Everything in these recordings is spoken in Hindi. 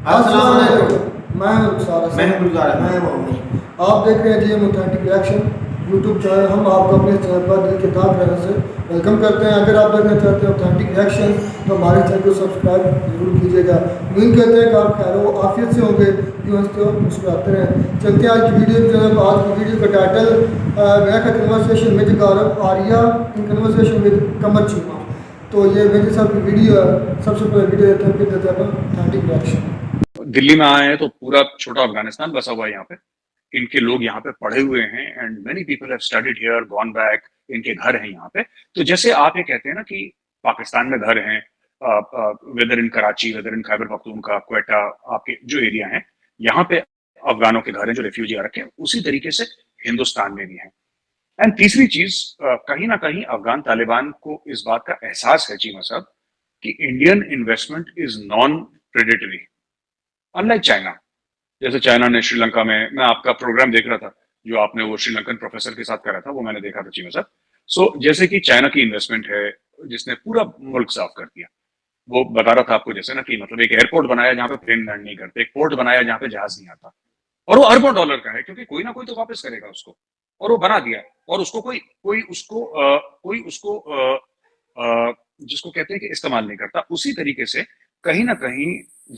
अस्सलाम वालेकुम। मैं हूं सारा मैं हूं गुलजार मैं अहमद। मोहम्मद। आप देख रहे हैं GM authentic reaction YouTube channel. हम आपको अपने चैनल पर दिल के ताक रहने से वेलकम करते हैं। अगर आप देखना चाहते हैं ऑथेंटिक रिएक्शन तो हमारे चैनल को सब्सक्राइब जरूर कीजिएगा। उम्मीद करते हैं कि आप खैर आफियत से होंगे, क्यों हंसते हो मुस्कुराते रहें। चलते हैं आज की वीडियो की तरफ। आज की वीडियो का टाइटल मेरा conversation with Gaurav Arya in conversation with Qamar Cheema. तो ये मेरे साहब की वीडियो है। सबसे पहले वीडियो देते हैं, फिर देते हैं अपन ऑथेंटिक रिएक्शन। दिल्ली में आए हैं तो पूरा छोटा अफगानिस्तान बसा हुआ है यहाँ पे। इनके लोग यहाँ पे पढ़े हुए हैं and many people have studied here gone back. इनके घर हैं यहाँ पे। तो जैसे आप ये कहते हैं ना कि पाकिस्तान में घर हैं, वेदर इन कराची, वेदर इन खैबर पख्तूनख्वा, क्वेटा, आपके जो एरिया हैं यहाँ पे अफगानों के घर हैं जो रेफ्यूजी आ रखे हैं, उसी तरीके से हिंदुस्तान में भी हैं। एंड तीसरी चीज, कहीं ना कहीं अफगान तालिबान को इस बात का एहसास है चीमा साहब कि Indian investment is non predatory, unlike China. जैसे चाइना ने श्रीलंका में, मैं आपका प्रोग्राम देख रहा था जो आपने वो श्रीलंकन प्रोफेसर के साथ करा था, वो मैंने देखा था चीमा साहब। सो जैसे कि चाइना की इन्वेस्टमेंट है जिसने पूरा मुल्क साफ कर दिया। वो बता रहा था आपको जैसे ना कि मतलब एक एयरपोर्ट बनाया जहां पे प्लेन लैंड नहीं करते, एक पोर्ट बनाया जहां पे जहाज नहीं आता, और वो अरबों डॉलर का है क्योंकि कोई ना कोई तो वापस करेगा उसको, और वो बना दिया। और उसको कोई कोई उसको जिसको कहते हैं कि इस्तेमाल नहीं करता। उसी तरीके से कहीं ना कहीं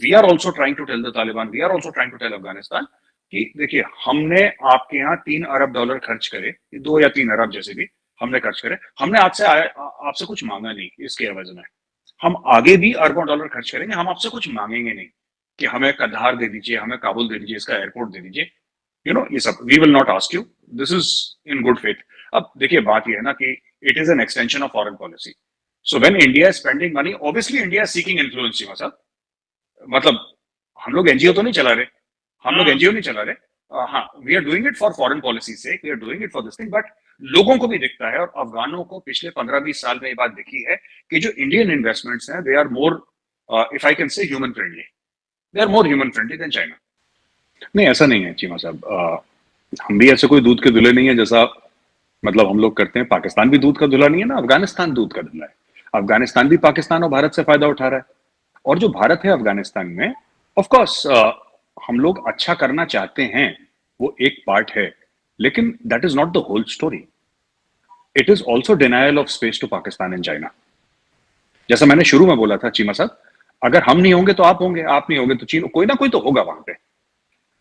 we are also trying to tell the Taliban, we are also trying to tell Afghanistan कि देखिए हमने आपके यहाँ $3 अरब खर्च करे, 2 या 3 अरब जैसे भी हमने खर्च करे, हमने आपसे कुछ मांगा नहीं इसके एवज में। हम आगे भी अरबों डॉलर खर्च करेंगे, हम आपसे कुछ मांगेंगे नहीं कि हमें कंधार दे दीजिए, हमें काबुल दे दीजिए, इसका एयरपोर्ट दे दीजिए, ये सब we will not ask you, this is in good faith. अब देखिए बात यह है ना कि it is an extension of foreign policy. So when India is spending money, obviously India is seeking influence साहब। मतलब हम लोग एनजीओ तो नहीं चला रहे, हम लोग एनजीओ नहीं चला रहे। हाँ, we are doing it for foreign policy से, we are doing it for this thing, but लोगों को भी दिखता है और अफगानों को पिछले 15-20 साल में ये बात दिखी है कि जो इंडियन इन्वेस्टमेंट्स हैं they are more, if I can say, human friendly. They are more human friendly than China. नहीं, ऐसा नहीं है चीमा साहब। हम भी ऐसे कोई दूध के धुले नहीं है जैसा मतलब हम लोग करते हैं। पाकिस्तान भी दूध का धुला नहीं है ना, अफगानिस्तान दूध का धुला है। अफगानिस्तान भी पाकिस्तान और भारत से फायदा उठा रहा है, और जो भारत है अफगानिस्तान में, ऑफ कोर्स हम लोग अच्छा करना चाहते हैं, वो एक पार्ट है, लेकिन that is not the whole story. It is also denial of space to Pakistan and China. जैसा मैंने शुरू में बोला था चीमा साहब, अगर हम नहीं होंगे तो आप होंगे, आप नहीं होंगे तो चीन, कोई ना कोई तो होगा वहां पे।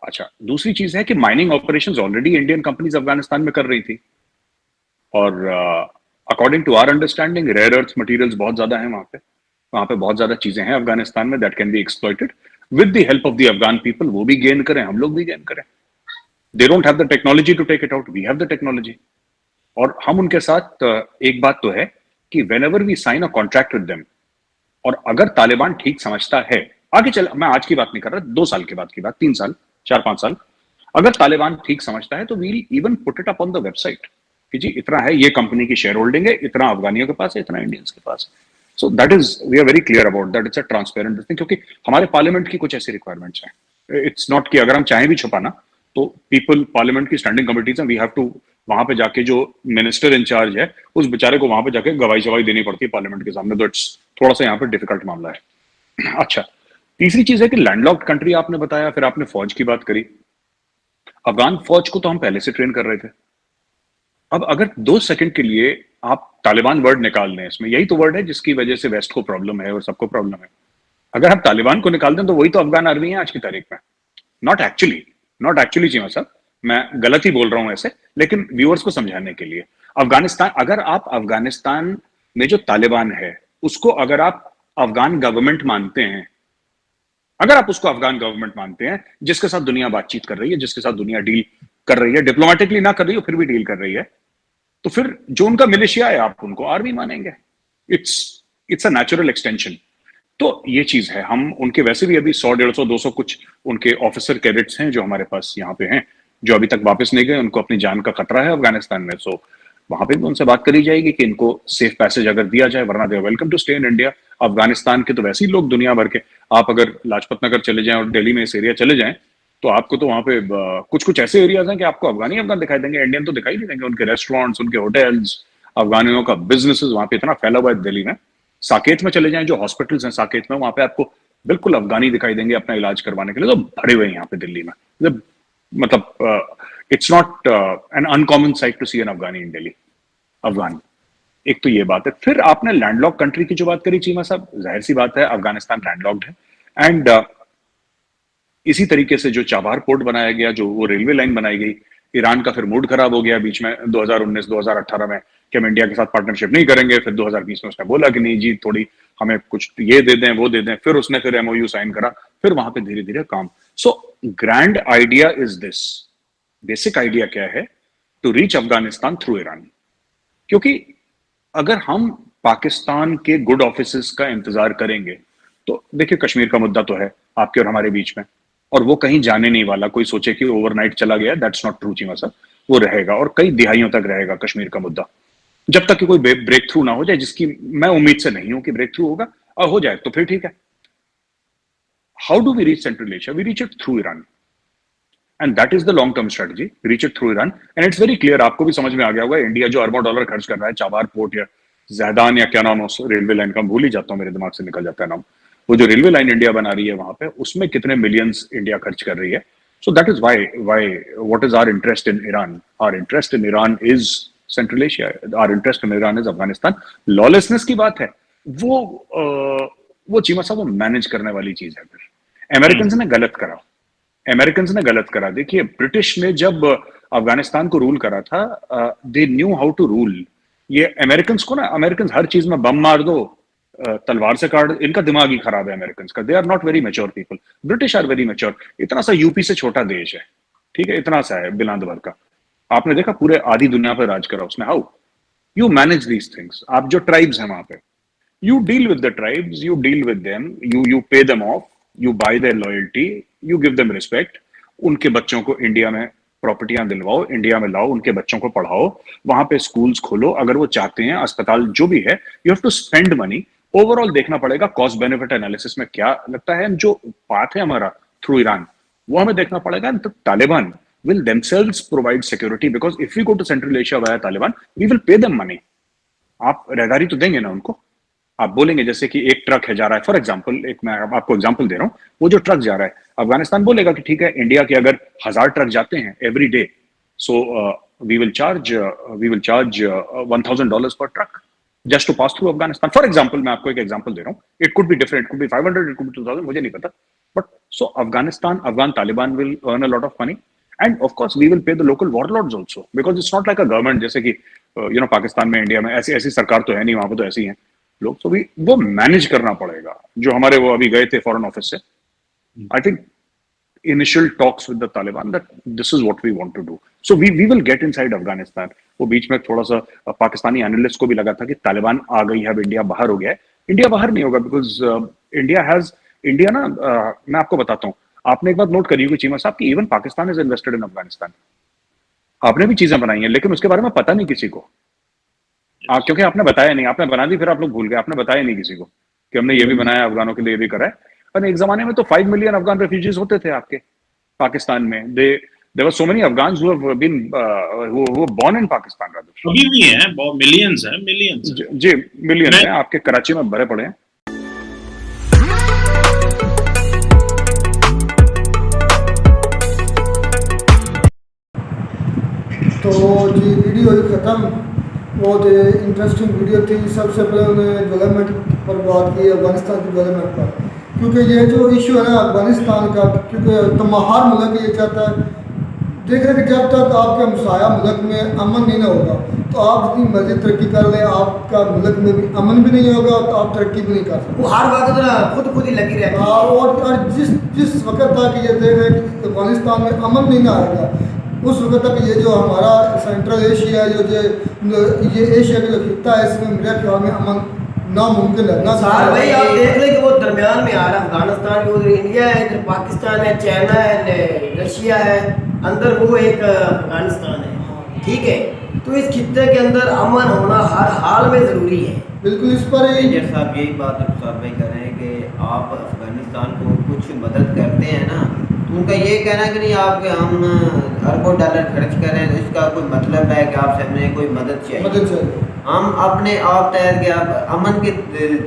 अच्छा, दूसरी चीज है कि mining operations already Indian companies Afghanistan में कर रही थी, और according to our understanding rare earth materials बहुत ज्यादा है वहां पे बहुत ज्यादा चीजें हैं अफगानिस्तान में that can be exploited with the help of the Afghan people. वो भी गेन करें, हम लोग भी गेन करें। They don't have the technology to take it out, we have the technology. और हम उनके साथ एक बात तो है कि when ever we sign a contract with them, और अगर तालिबान ठीक समझता है, आगे चल, मैं आज की बात नहीं कर रहा, 2 साल के बाद की बात, 3 साल, 4-5 साल, अगर तालिबान ठीक समझता है तो we'll even put it up on the website कि जी इतना है, ये कंपनी की शेयर होल्डिंग है, इतना अफगानियों के पास है, इतना इंडियंस के पास है। So that is, we are very clear about that, it's a transparent thing, क्योंकि हमारे पार्लियामेंट की कुछ ऐसी रिक्वायरमेंट्स हैं। इट्स नॉट कि अगर हम चाहें भी छुपाना तो पीपल, पार्लियामेंट की स्टैंडिंग कमिटीज हैं, वी हैव टू वहां पे जाके, जो मिनिस्टर इंचार्ज है उस बेचारे को वहां पे जाके गवाही शवाही देनी पड़ती है पार्लियामेंट के सामने। तो इट्स थोड़ा सा यहाँ पे डिफिकल्ट मामला है। अच्छा, तीसरी चीज है कि लैंडलॉक्ड कंट्री आपने बताया, फिर आपने फौज की बात करी। अफगान फौज को तो हम पहले से ट्रेन कर रहे थे। अब अगर 2 सेकंड के लिए आप तालिबान वर्ड निकाल दें, इसमें यही तो वर्ड है जिसकी वजह से वेस्ट को प्रॉब्लम है और सबको प्रॉब्लम है। अगर आप तालिबान को निकाल दें तो वही तो अफगान आर्मी है आज की तारीख में। नॉट एक्चुअली चीमा साहब, मैं गलत ही बोल रहा हूं ऐसे, लेकिन व्यूअर्स को समझाने के लिए। अफगानिस्तान, अगर आप अफगानिस्तान में जो तालिबान है उसको अगर आप अफगान गवर्नमेंट मानते हैं, अगर आप उसको अफगान गवर्नमेंट मानते हैं जिसके साथ दुनिया बातचीत कर रही है, जिसके साथ दुनिया डील कर रही है, डिप्लोमेटिकली ना कर रही हो फिर भी डील कर रही है, तो फिर जो उनका मिलिशिया है आप उनको आर्मी मानेंगे। It's it's a natural extension. तो ये चीज है, हम उनके वैसे भी अभी 100, 150, 200 कुछ उनके ऑफिसर कैडेट्स हैं जो हमारे पास यहाँ पे हैं, जो अभी तक वापस नहीं गए, उनको अपनी जान का खतरा है अफगानिस्तान में। सो वहां पे भी उनसे बात करी जाएगी कि इनको सेफ पैसेज अगर दिया जाए, वरना they welcome to stay in India. Afghanistan के तो वैसे ही लोग दुनिया भर के, आप अगर लाजपत नगर चले जाएं और दिल्ली में इस एरिया चले जाएं तो आपको तो वहां पे कुछ कुछ ऐसे एरियाज हैं कि आपको अफगानी अफगान दिखाई देंगे, इंडियन तो दिखाई नहीं देंगे। उनके रेस्टोरेंट्स, उनके होटल्स, अफगानियों का बिजनेस वहां पे इतना फैला हुआ है दिल्ली में। साकेत में चले जाएं, जो हॉस्पिटल्स हैं साकेत में, वहां पे आपको बिल्कुल अफगानी दिखाई देंगे अपना इलाज करवाने के लिए, तो भरे हुए हैं यहाँ पे दिल्ली में। मतलब it's not an uncommon sight to see an Afghani in Delhi, Afghan. एक तो ये बात है। फिर आपने लैंडलॉक कंट्री की जो बात करी चीमा साहब, जाहिर सी बात है अफगानिस्तान लैंडलॉक्ड है, एंड इसी तरीके से जो चाबहार पोर्ट बनाया गया, जो वो रेलवे लाइन बनाई गई, ईरान का फिर मूड खराब हो गया बीच में 2019-2018 में कि हम इंडिया के साथ पार्टनरशिप नहीं करेंगे। फिर 2020 में उसने बोला कि नहीं जी, थोड़ी हमें कुछ ये दे दें, वो दे दें। फिर उसने फिर एमओयू साइन करा, फिर वहां पे धीरे धीरे काम। So grand idea is this, basic idea क्या है, to reach Afghanistan through Iran. क्योंकि अगर हम पाकिस्तान के गुड ऑफिस का इंतजार करेंगे तो देखिए, कश्मीर का मुद्दा तो है आपके और हमारे बीच में, और वो कहीं जाने नहीं वाला। कोई सोचे कि ओवरनाइट चला गया, दैट्स नॉट ट्रू चीमा साहब। वो रहेगा और कई दिहाइयों तक रहेगा कश्मीर का मुद्दा, जब तक कि कोई ब्रेक थ्रू ना हो जाए, जिसकी मैं उम्मीद से नहीं हूं कि ब्रेक थ्रू होगा, और हो जाए तो फिर ठीक है। How do we reach central Asia? We reach it through Iran, and that is the long term strategy, reach it through Iran. And it's very clear, आपको भी समझ में आ गया होगा, इंडिया जो अरबों डॉलर खर्च कर रहा है चाबार पोर्ट या जैदान या क्या नाम है उस रेलवे लाइन का, भूल ही जाता हूं, मेरे दिमाग से निकल जाता है नाम। वो जो रेलवे लाइन इंडिया बना रही है वहां पे, उसमें कितने मिलियंस इंडिया खर्च कर रही है। So that is why what is our interest in Iran? Our interest in Iran is central Asia, our interest in Iran is Afghanistan. Lawlessness की बात है, वो चीमा साहब वो मैनेज करने वाली चीज है। फिर अमेरिकन ने गलत करा, देखिए ब्रिटिश ने जब अफगानिस्तान को रूल करा था, they knew how to rule. ये अमेरिकन को ना, अमेरिकन हर चीज में बम मार दो, तलवार से काट, इनका दिमाग ही खराब है अमेरिकन का। They are not very mature people, British are very mature. इतना सा यूपी से छोटा देश है, ठीक है, इतना सा है बिलांद भर का, आपने देखा पूरे आधी दुनिया पर राज करा उसने। How you manage these things? आप जो ट्राइब्स हैं वहां पे, you deal with the tribes, you deal with them, you pay them off, you buy their loyalty, you give them respect। उनके बच्चों को इंडिया में प्रॉपर्टियां दिलवाओ, इंडिया में लाओ, उनके बच्चों को पढ़ाओ, वहां पे स्कूल्स खोलो अगर वो चाहते हैं, अस्पताल जो भी है। You have to spend money. Overall देखना पड़ेगा कॉस्ट बेनिफिट एनालिसिस में क्या लगता है। जो पाथ है हमारा थ्रू ईरान, वो हमें देखना पड़ेगा। तो Taliban will themselves provide security, because if we go to Central Asia via Taliban, we will pay them money। आप रहदारी तो देंगे ना उनको। आप बोलेंगे जैसे कि एक ट्रक है जा रहा है, फॉर एग्जांपल, एक मैं आपको एग्जांपल दे रहा हूं, वो जो ट्रक जा रहा है, अफगानिस्तान बोलेगा कि ठीक है, इंडिया के अगर 1000 ट्रक जाते हैं every day, so we will charge $1000 per truck just to pass through Afghanistan. For example, मैं आपको एक एग्जांपल दे रहा हूं, it could be different, it could be 500, it could be 2000, मुझे नहीं पता, but so Afghan Taliban will earn a lot of money, and of course we will pay the local warlords also, because it's not like a government, जैसे कि पाकिस्तान में, इंडिया में ऐसी सरकार तो है नहीं, वहां पर तो ऐसी है लोग। तो वो मैनेज करना पड़ेगा। जो हमारे वो अभी गए थे फॉरेन ऑफिस से, I think initial talks with the Taliban that this is what we want to do, so we will get inside Afghanistan. वो बीच में थोड़ा सा पाकिस्तानी एनालिस्ट को भी लगा था कि तालिबान आ गई है, अब इंडिया बाहर हो गया है। इंडिया बाहर नहीं होगा, बिकॉज इंडिया ना, मैं आपको बताता हूँ, आपने एक बात नोट करी होगी चीमा साहब की, even Pakistan is invested in Afghanistan. आपने भी चीजें बनाई हैं, लेकिन उसके बारे में पता नहीं किसी को, क्योंकि आपने बताया नहीं, आपने बना दी फिर आप लोग भूल गए, आपने बताया नहीं किसी को कि हमने ये भी बनाया, अफगानों के लिए ये भी करा है। पर एक जमाने में तो 5 मिलियन अफगान रेफ्यूजीज होते थे आपके पाकिस्तान में। There were so many Afghans who have been born in Pakistan. अभी भी हैं, मिलियंस हैं, मिलियंस जी, मिलियंस हैं आपके कराची में भरे पड़े हैं। तो जी वीडियो ही ख़त्म, बहुत इंटरेस्टिंग वीडियो थी। सबसे पहले उन्होंने डेवलपमेंट पर बात की, अफगानिस्तान की डेवलपमेंट पर, क्योंकि ये जो इशू है ना अफगानिस्तान का, क्योंकि तमाहार मुल्क ये चाहता है, देख रहे कि जब तक आपके हमसाया मुल्क में अमन नहीं ना होगा, तो आप जितनी मर्जी तरक्की कर लें, आपका मुल्क में भी अमन भी नहीं होगा, तो आप तरक्की भी नहीं कर सकते। वो हर वक्त खुद ही लगी रहती है। और जिस वक्त तक ये देख रहे हैं कि अफगानिस्तान में अमन नहीं ना आएगा, उस वक्त तक ये जो हमारा सेंट्रल एशिया, ये एशिया का जो खिता है, इसमें मेरे ख्याल में अमन नामुमकिन है। सार भाई आप देख लें कि वो दरमियान में आ रहा है, अफगानिस्तान, उधर इंडिया है, इधर पाकिस्तान है, चाइना है, रशिया है, अंदर वो एक अफगानिस्तान है, ठीक है। तो इस खिते के अंदर अमन होना हर हाल में ज़रूरी है। बिल्कुल, इस पर मेजर साहब यही बात साहब भाई कर रहे हैं कि आप अफगानिस्तान को कुछ मदद करते हैं ना, तो उनका ये कहना है कि नहीं आपके हम अरबों डॉलर खर्च करें, तो इसका कोई मतलब है कि आपसे हमें कोई मदद चाहिए। हम अपने आप ठहर के आप अमन के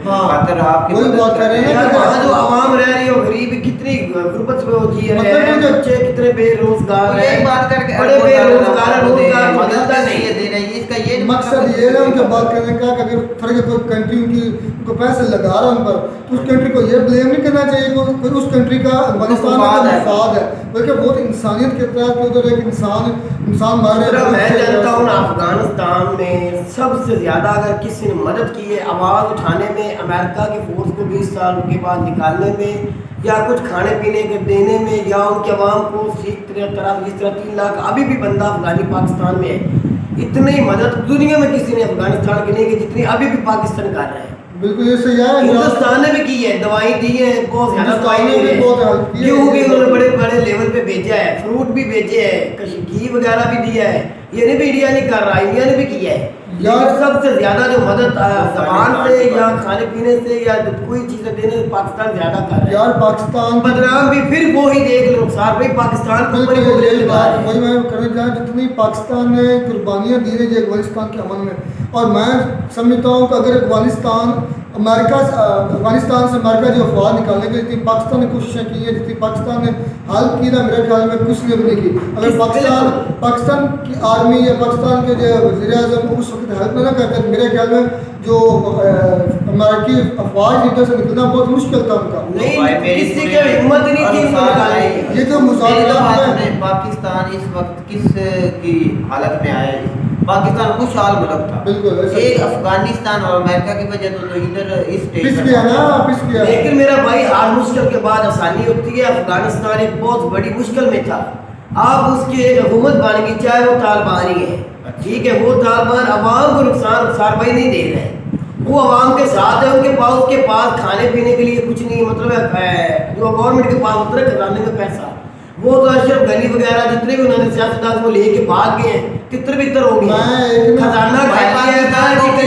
हाँ, खातिर आपकी वही मदद बात कर रहे हैं यार ना। वहाँ जो आवाम रह रही है वो गरीब कितनी गुर्बत में वो जी रहे मतलब हैं, वो जो- बच्चे कितने बेरोजगार यही हैं, बात करके बड़े बेरोजगार हैं, रोजगार तो मदद मिलता नहीं नहीं है दे रही है, इसका ये मकसद ये है उनके बात करने का कि अगर फर्क कोई कंट्री उनको पैसे लगा रहा है उन पर, तो उस कंट्री को ये ब्लेम नहीं करना चाहिए कि कोई उस कंट्री का अफगानिस्तान का मफाद है, बल्कि बहुत इंसानियत के तहत उधर एक इंसान मारे सिर्फ मैं जानता हूँ ना, अफगानिस्तान में सबसे ज्यादा अगर किसी ने मदद की है आवाज उठाने में, अमेरिका की फोर्स को 20 साल के बाद निकालने में, या कुछ खाने पीने के देने में, या उनके अवाम को ठीक तरह जिस तरह 3 लाख अभी भी बंदा अफगानी पाकिस्तान में है, इतनी मदद दुनिया में किसी ने अफगानिस्तान की नहीं की जितनी अभी भी पाकिस्तान कर रहे हैं। बिल्कुल ये सही है। हिंदुस्तान ने भी की है, दवाई दी है, बहुत ज्यादा दवाई हिंदुस्तान ने दी भी बहुत हेल्प की है, है। गेहूं भी उन्होंने बड़े बड़े लेवल पे भेजा है, फ्रूट भी भेजे है, घी वगैरह भी दिया है। ये नहीं भी इंडिया नहीं कर रहा, इंडिया ने भी किया है। यार लेकिन सबसे ज्यादा जो मदद जबान से या खाने पीने से या कोई चीजें देने से पाकिस्तान ज्यादा कर रहा है। यार पाकिस्तान बदनाम भी फिर वो ही देख लो सार भाई, पाकिस्तान को ऊपर ही वो बिल्कुल यही लगा बात रहे हैं। वही मैं करना चाह, जितनी पाकिस्तान ने कुर्बानियाँ दी है अफगानिस्तान के अमन में, और मैं समझता हूँ कि अगर अफगानिस्तान से अमेरिका जो अफवाह निकालने के लिए जितनी पाकिस्तान ने कोशिशें की है, जितनी पाकिस्तान ने हेल्प की ना, मेरे ख्याल में कुछ ने भी नहीं की। अगर पाकिस्तान की आर्मी या पाकिस्तान के जो वज़ीर आज़म उस वक्त हेल्प ना करते, तो मेरे ख्याल में जो अमेरिकी अफवाज इधर से निकलना बहुत मुश्किल था उनका। नहीं किसी की हिम्मत नहीं थी उनको निकालने की। ये जो मुजाहिद पाकिस्तान इस वक्त किस की हालत में आया है? पाकिस्तान खुशहाल मुल्क था, बिल्कुल ऐसा एक अफगानिस्तान और अमेरिका की वजह तो इधर इस स्टेज पिस गया ना, पिस गया। लेकिन मेरा भाई हर मुश्किल के बाद आसानी होती है। अफगानिस्तान एक बहुत बड़ी मुश्किल में था, आप उसकी एक हुकूमत बन गई, चाहे वो तालिबान ही है, ठीक है, वो तालिबान अवाम को नुकसान भाई नहीं दे रहे हैं, वो अवाम के साथ है, उसके पास खाने पीने के लिए कुछ नहीं, मतलब जो गवर्नमेंट के पास उतरे खजाने में पैसा, वो तो अशरफ गनी वगैरह जितने भी उन्होंने सियासतदान को लेके भाग गए हैं, तितर बितर हो गए, खजाना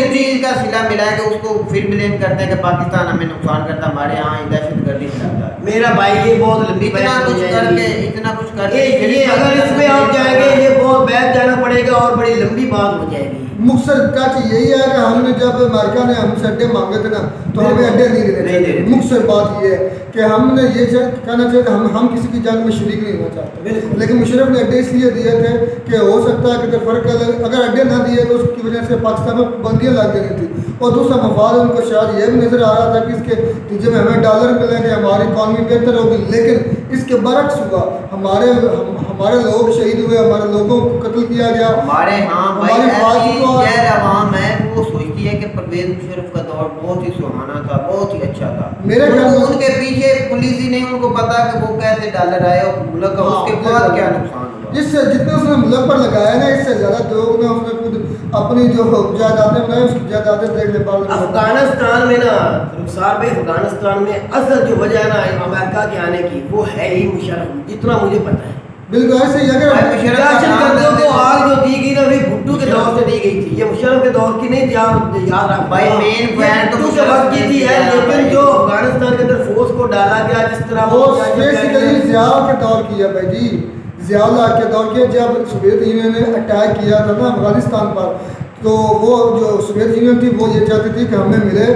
चीज का सिला मिला है कि उसको फिर ब्लेम करते हैं कि पाकिस्तान हमें नुकसान करता, हमारे यहाँ दहशतगर्दी फैलाता है। मेरा भाई ये बहुत लंबी इतना कुछ करके ये अगर इसमें आप जाएंगे ये बहुत बैठ जाना पड़ेगा और बड़ी लंबी बात हो जाएगी। मुख्तर टच यही है कि हमने जब अमेरिका ने हमसे अड्डे मांगे थे ना, तो हमें अड्डे नहीं देने। मुख्तर बात ये है कि हमने ये कहना चाहिए कि हम किसी की जंग में शरीक नहीं होना चाहते, लेकिन मुशर्रफ ने अड्डे इसलिए दिए थे कि हो सकता है कि फर्क अगर अड्डे ना दिए तो उसकी वजह से पाकिस्तान में पाबंदियाँ लग गई थी, और दूसरा मफाद उनको शायद ये भी नज़र आ रहा था कि इसके नतीजे में हमें डॉलर मिलेंगे, हमारी इकॉनमी बेहतर होगी। लेकिन इसके बरक्स हुआ, हमारे लोग शहीद हुए, हमारे लोगों को कत्ल किया गया। हमारे गैर अवाम है वो सोचती है कि परवेज मुशर्रफ का दौर बहुत ही सुहाना था, बहुत ही अच्छा था। मेरे ख्याल में उनके पीछे पुलिस ही नहीं उनको पता कि वो कैसे डॉलर आए और मुल्क का उसके बाद क्या नुकसान हुआ। इससे जितने उसने मुल्क पर लगाया ना, इससे ज़्यादा लोग ना उसने खुद अपनी जो जायदादें बनाई उसकी जायदादें देख ले पा। अफगानिस्तान में ना रुखसार भाई, अफगानिस्तान में असल जो वजह है ना अमेरिका के आने की, वो है ही मुशर्रफ, जितना मुझे पता है। बिल्कुल ऐसे ही अगर दहशतगर्दियों को आग जो दी गई ना अभी भुट्टो के दौर से दी गई थी, ये मुशर्रफ के दौर की नहीं, याद रख भाई मेन पॉइंट तो भुट्टो के वक्त की थी है, लेकिन जो अफगानिस्तान के अंदर फोर्स को डाला गया जिस तरह वो बेसिकली ज़िया के दौर की है भाई जी, ज़िया के दौर की, जब सोवियत यूनियन ने अटैक किया था ना अफगानिस्तान पर, तो वो जो सोवियत यूनियन थी वो ये चाहती थी कि हमें मिले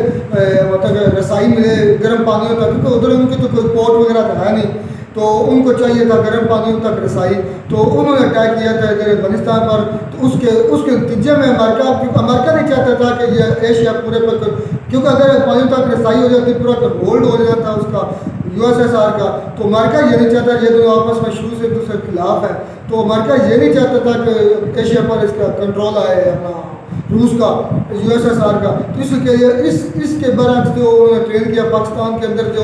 मतलब रसाई मिले, गर्म पानी होता, क्योंकि उधर उनके तो कोई पोर्ट वगैरह तो है नहीं, तो उनको चाहिए था गर्म पानी तक रसाई, तो उन्होंने अटैक किया था इधर अफगानिस्तान पर। तो उसके नतीजे में अमेरिका नहीं चाहता था कि ये एशिया पूरे पर, क्योंकि अगर पानी तक रसाई हो जाती पूरा तो होल्ड हो जाता उसका USSR का, तो अमेरिका ये नहीं चाहता, ये दोनों आपस में शुरू से एक दूसरे के खिलाफ है, तो अमेरिका ये नहीं चाहता था कि एशिया पर इसका कंट्रोल आए अपना रूस का, USSR का। तो इसके लिए इसके बरक्स जो उन्होंने ट्रेन किया पाकिस्तान के अंदर जो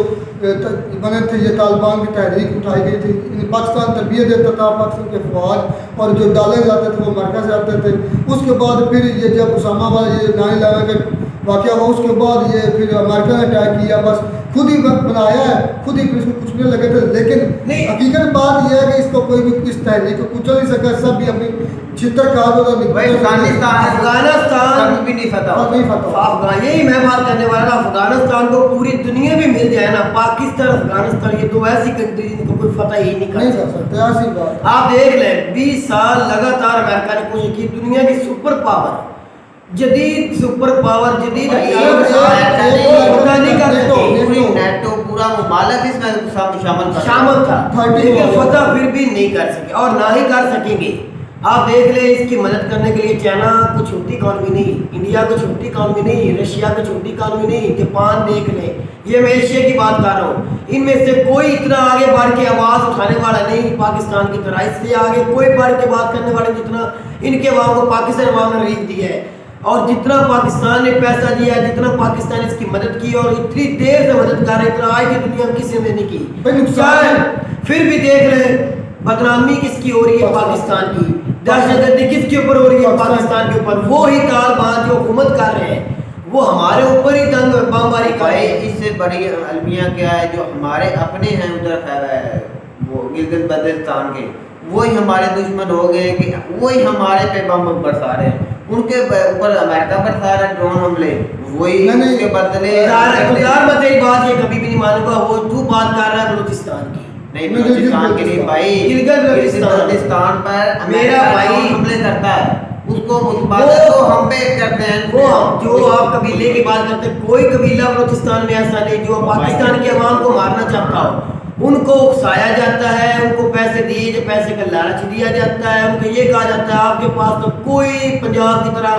बने थे, ये तालिबान की तहरीक उठाई गई थी, पाकिस्तान तरबियत देता था, पाकिस्तान के फौज और जो डाले जाते थे वो अमेरिका से आते थे। उसके बाद फिर ये जब उसामा वाला ये 9/11 का वाक़या हुआ, उसके बाद ये फिर अमेरिका ने अटैक किया, बस खुद ही बनाया है, खुद ही इसको कुछ नहीं लगे थे। लेकिन हकीकत बात यह है कि इसको कोई भी इस तहरीक को कुचल नहीं सका, सब भी अपनी चित्र का अफगानिस्तान भी नहीं फता। यही मैं बात करने वाला था, अफगानिस्तान को पूरी दुनिया में मिल जाए ना, पाकिस्तान अफगानिस्तान ये दो ऐसी कंट्री जिनको कोई फतह ही नहीं कर सकता। ऐसी बात आप देख लें, 20 साल लगातार अमेरिका ने कोशिश की, दुनिया की सुपर पावर जदीद सुपर पावर, जदीद भाई, हथियार ऐसा पता नहीं कर सके। पूरी नेटो पूरा मुमालिक इसमें शामिल था, 30 लेकिन लोग। फतह फिर भी नहीं कर सके और ना ही कर सकेंगे। आप देख ले, इसकी मदद करने के लिए चाइना को छोटी इकॉनमी नहीं, इंडिया को छोटी इकॉनमी नहीं, रशिया को छोटी इकॉनमी नहीं, जापान देख ले, ये मैं एशिया की बात कर रहा हूँ, इनमें से कोई इतना आगे बढ़ के आवाज़ उठाने वाला नहीं पाकिस्तान की तरह। इससे आगे कोई बढ़ के बात करने वाले जितना इनके अवाम को पाकिस्तान अवाम ने रीत दिया है, और जितना पाकिस्तान ने पैसा दिया, जितना पाकिस्तान इसकी मदद की, और इतनी देर से मदद कर रहे, इतना आज की दुनिया में किसी ने नहीं भाई, की। नुकसान शायद फिर भी देख रहे, बदनामी किसकी हो रही है? पाकिस्तान की। दहशतगर्दी किसके ऊपर हो रही है? पाकिस्तान के ऊपर। वो ही तालिबान जो हुकूमत कर रहे हैं, वो हमारे ऊपर ही दंग बमबारी कर भाई रहे हैं। इससे बड़ी अलमिया क्या है, जो हमारे अपने हैं उधर वो गिलगित बल्तिस्तान के, वही हमारे दुश्मन हो गए कि वही हमारे पे बम बरसा रहे हैं। उनके ऊपर अमेरिका बरसा रहा है ड्रोन हमले, वही नहीं, नहीं। उसके बदले गुजार मैं तेरी बात ये कभी भी नहीं मानूंगा। वो तू बात कर रहा है बलूचिस्तान की, नहीं बलूचिस्तान की नहीं भाई, गिलगित बल्तिस्तान पर मेरा अमेरिका भाई ड्रोन हमले करता है, उसको मुतबादल तो हम पे करते हैं। वो जो आप कबीले की बात करते हैं, कोई कबीला बलूचिस्तान में ऐसा नहीं जो पाकिस्तान के अवाम को मारना चाहता हो। उनको उकसाया जाता है, उनको पैसे दिए, पैसे का लालच दिया जाता है, उनको ये कहा जाता है आपके पास तो कोई पंजाब की तरह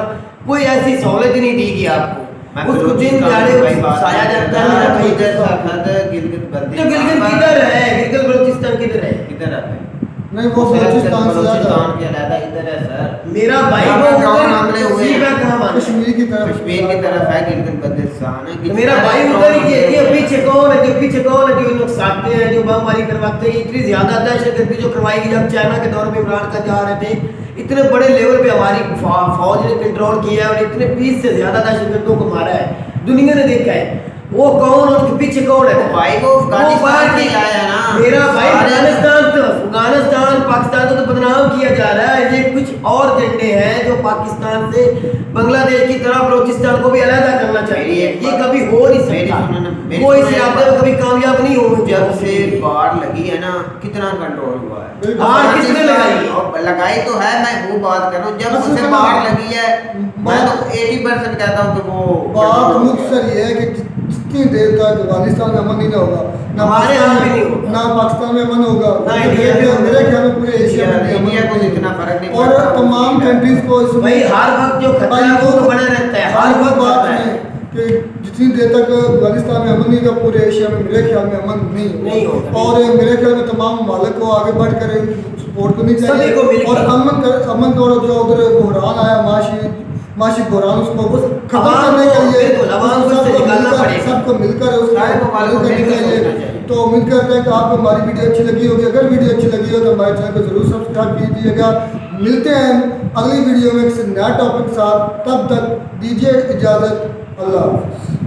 कोई ऐसी सहूलत नहीं दी गई आपको। उसको दिन दिहाड़े उकसाया जाता है। मेरा भाई गिलगित तो गिलगित किधर है? गिलगित बलूचिस्तान किधर है? किधर है? नहीं, वो बलूचिस्तान से ज्यादा बलूचिस्तान के अलग इधर है सर। मेरा भाई यहाँ वो पे ड्रोन उधर हमले हुए उसी में कहाँ माना? कश्मीर की तरफ, कश्मीर की तरफ है गिलगित बल्तिस्तान है। तो मेरा भाई उधर ही है। ये पीछे कौन है? जो पीछे कौन है? जो इन लोग साधते हैं, जो बमबारी करवाते हैं। इतनी ज्यादा दहशतगर्दी जो करवाई गई जब चाइना के दौर में इमरान खान जा रहे थे, इतने बड़े लेवल पे हमारी फौज ने कंट्रोल किया और इतने 20 से ज्यादा दहशतगर्दों को मारा है, दुनिया ने देखा है। वो कौन, उनके पीछे कौन है? भाई वो अफगानिस्तान से आया है ना। मेरा भाई अफगानिस्तान पाकिस्तान को तो बदनाम किया जा रहा है। ये कुछ और झंडे हैं जो पाकिस्तान से बांग्लादेश की तरह बलूचिस्तान को भी अलग करना चाहिए। ये कभी हो नहीं सकता, कोई सियासत में कभी कामयाब नहीं हो। जब से बाढ़ लगी है ना, कितना कंट्रोल हुआ है। बाढ़ किसने लगाई? और लगाई तो है, मैं वो बात कर रहा हूँ, जब असल से में बाढ़ लगी है, मैं तो 80% कहता हूँ कि वो बात मुख्तर ये है कि जितनी देर तक अफगानिस्तान में अमन नहीं ना होगा, ना हमारे यहाँ भी नहीं होगा, ना पाकिस्तान में अमन होगा, ना इंडिया में होगा। मेरे ख्याल में पूरे एशिया में भी इंडिया को अमन इतना फर्क नहीं और पड़ता। तमाम कंट्रीज को इसमें भाई हर वक्त जो खतरा है वो तो बना रहता है, हर वक्त बात खतरा है। है कि जितनी देर तक अफगानिस्तान में अमन नहीं होगा, पूरे एशिया में मेरे ख्याल में अमन नहीं होगा। और मेरे ख्याल में तमाम ममालिक को आगे बढ़कर सपोर्ट करनी सभी चाहिए को मिलकर। और अमन का जो उधर बहरान आया, माशी बहरान, उसको खत्म करने के लिए बिल्कुल, अवाम को इससे निकालना पड़ेगा। सबको मिलकर सारे उसको ममालिक को करनी मिलकर चाहिए। सोचना चाहिए। तो उम्मीद करते हैं कि आपको हमारी वीडियो अच्छी लगी होगी। अगर वीडियो अच्छी लगी हो तो हमारे चैनल को जरूर सब्सक्राइब कीजिएगा। मिलते हैं अगली वीडियो में किसी नया टॉपिक के साथ, तब तक दीजिए इजाज़त। अल्लाह हाफ़िज़।